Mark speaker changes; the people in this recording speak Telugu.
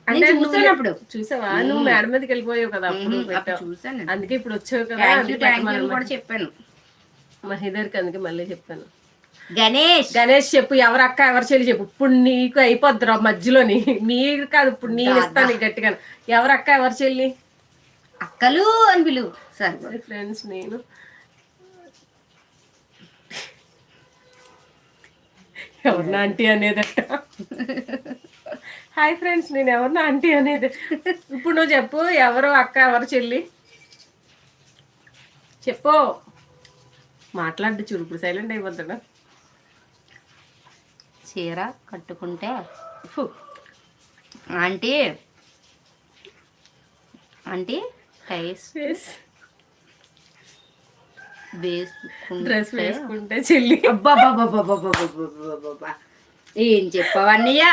Speaker 1: అంటే చూసానప్పుడు
Speaker 2: చూసావా నువ్వు మేడ మీదకి వెళ్ళిపోయావు కదా అప్పుడు
Speaker 1: చూసాను.
Speaker 2: అందుకే ఇప్పుడు వచ్చావు కదా
Speaker 1: థ్యాంక్ యూ కూడా చెప్పాను
Speaker 2: మహిదర్కి, అందుకే మళ్ళీ చెప్పాను.
Speaker 1: గణేష్
Speaker 2: చెప్పు, ఎవరు అక్క ఎవరు చెల్లి చెప్పు. ఇప్పుడు నీకు అయిపోద్దిరా మధ్యలోని, మీరు కాదు ఇప్పుడు నేను ఇస్తాను గట్టిగా. ఎవరు అక్క ఎవరు చెల్లి?
Speaker 1: అక్కలు అని పిలువు. సరే
Speaker 2: ఫ్రెండ్స్, నేను ఎవరినా ఆంటీ అనేదట. హాయ్ ఫ్రెండ్స్, నేను ఎవరినా ఆంటీ అనేది. ఇప్పుడు నువ్వు చెప్పు, ఎవరు అక్క ఎవరు చెల్లి చెప్పు. మాట్లాడు చూడు, ఇప్పుడు సైలెంట్ అయిపోతాడు.
Speaker 1: చీర కట్టుకుంటే ఆంటీ ఆంటీ
Speaker 2: డ్రెస్ వేసుకుంటే చెల్లి.
Speaker 1: ఏం చెప్పావు అన్నయ్య?